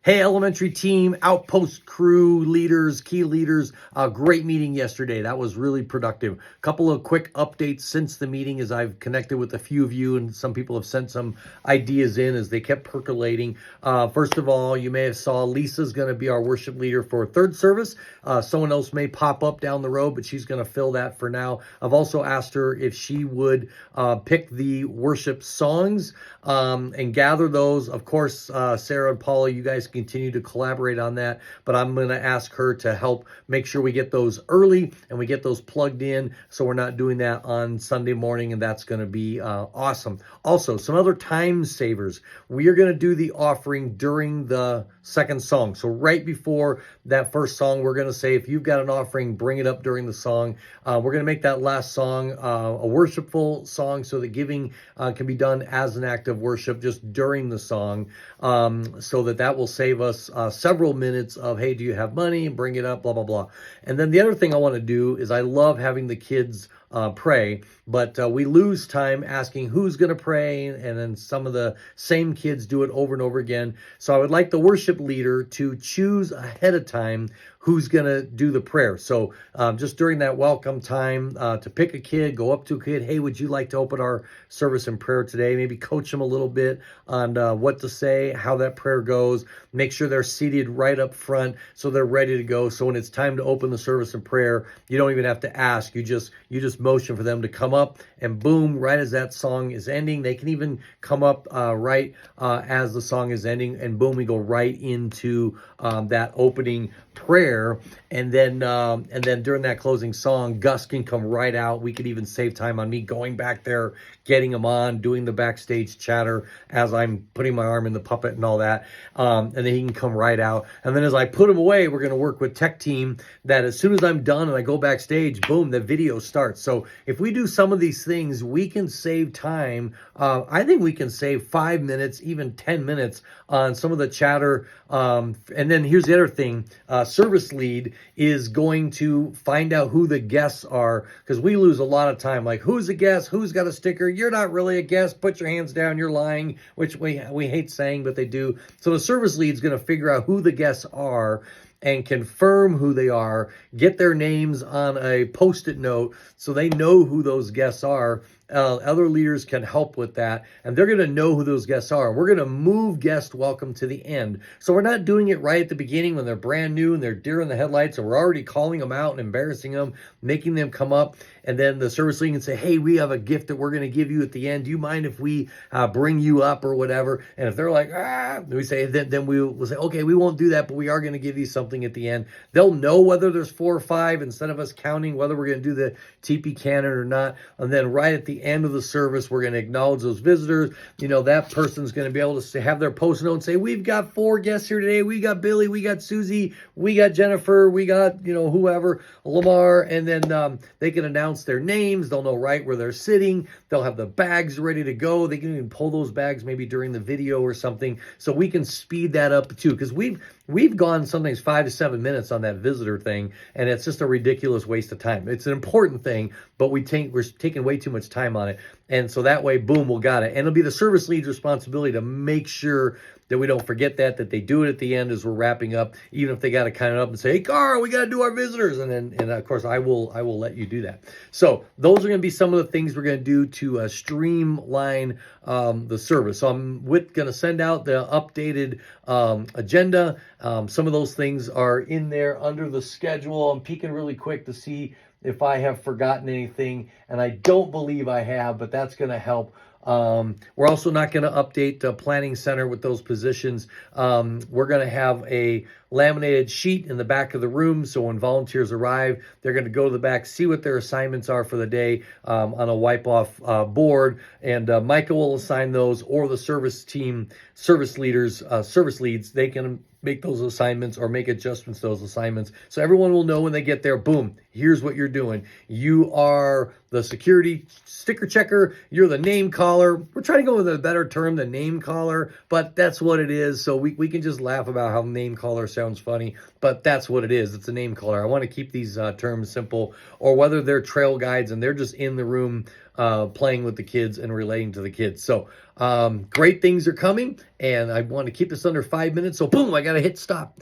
Hey, elementary team, Outpost crew, leaders, key leaders, great meeting yesterday. That was really productive. Couple of quick updates since the meeting as I've connected with a few of you, and some people have sent some ideas in as they kept percolating. First of all, you may have saw Lisa's going to be our worship leader for third service. Someone else may pop up down the road, but she's going to fill that for now. I've also asked her if she would pick the worship songs and gather those. Of course, Sarah and Paula, you guys continue to collaborate on that, but I'm going to ask her to help make sure we get those early and we get those plugged in so we're not doing that on Sunday morning, and that's going to be awesome. Also, some other time savers. We are going to do the offering during the second song. So right before that first song, we're going to say, if you've got an offering, bring it up during the song. We're going to make that last song a worshipful song so that giving can be done as an act of worship just during the song, so that will save us several minutes of, hey, do you have money? Bring it up, blah, blah, blah. And then the other thing I want to do is I love having the kids pray, but we lose time asking who's going to pray, and then some of the same kids do it over and over again. So I would like the worship leader to choose ahead of time who's going to do the prayer. So just during that welcome time, to pick a kid, go up to a kid, hey, would you like to open our service in prayer today? Maybe coach them a little bit on what to say, how that prayer goes. Make sure they're seated right up front so they're ready to go. So when it's time to open the service in prayer, you don't even have to ask. You just motion for them to come up, and boom, right as that song is ending. They can even come up right as the song is ending, and boom, we go right into that opening prayer. And then during that closing song, Gus can come right out. We could even save time on me going back there, getting him on, doing the backstage chatter as I'm putting my arm in the puppet and all that. And then he can come right out. And then as I put him away, we're going to work with tech team that as soon as I'm done and I go backstage, boom, the video starts. So if we do some of these things, we can save time. I think we can save 5 minutes, even 10 minutes on some of the chatter. And then here's the other thing. Service lead is going to find out who the guests are, because we lose a lot of time. Like, who's a guest? Who's got a sticker? You're not really a guest. Put your hands down. You're lying, which we hate saying, but they do. So the service lead is going to figure out who the guests are and confirm who they are, get their names on a Post-it note so they know who those guests are. Other leaders can help with that, and they're going to know who those guests are. We're going to move guest welcome to the end. So we're not doing it right at the beginning when they're brand new and they're deer in the headlights, and we're already calling them out and embarrassing them, making them come up. And then the service lead can say, hey, we have a gift that we're going to give you at the end. Do you mind if we bring you up or whatever? And if they're like, we say, then we'll say, okay, we won't do that, but we are going to give you something at the end. They'll know whether there's 4 or 5 instead of us counting whether we're going to do the TP canon or not. And then right at the end of the service, we're going to acknowledge those visitors. You know, that person's going to be able to have their post note and say, we've got 4 guests here today. We got Billy, we got Susie, we got Jennifer, we got, whoever, Lamar. And then they can announce their names. They'll know right where they're sitting. They'll have the bags ready to go. They can even pull those bags maybe during the video or something. So we can speed that up too, because we've gone sometimes 5 to 7 minutes on that visitor thing, and it's just a ridiculous waste of time. It's an important thing, but we're taking way too much time on it. And so that way, boom, we'll got it. And it'll be the service lead's responsibility to make sure that we don't forget that they do it at the end as we're wrapping up, even if they got to kind of up and say, hey, Carl, we got to do our visitors. And of course, I will let you do that. So those are going to be some of the things we're going to do to streamline the service. So I'm going to send out the updated agenda. Some of those things are in there under the schedule. I'm peeking really quick to see if I have forgotten anything, and I don't believe I have, but that's going to help. We're also not going to update the planning center with those positions. We're going to have a laminated sheet in the back of the room, so when volunteers arrive, they're going to go to the back, see what their assignments are for the day on a wipe-off board, and Micah will assign those, or the service leads, they can make those assignments or make adjustments to those assignments. So everyone will know when they get there, boom, here's what you're doing. You are the security sticker checker. You're the name caller. We're trying to go with a better term than name caller, but that's what it is. So we can just laugh about how name caller sounds funny, but that's what it is. It's a name caller. I want to keep these terms simple, or whether they're trail guides and they're just in the room playing with the kids and relating to the kids. So great things are coming, and I want to keep this under 5 minutes. So boom, I got to hit stop.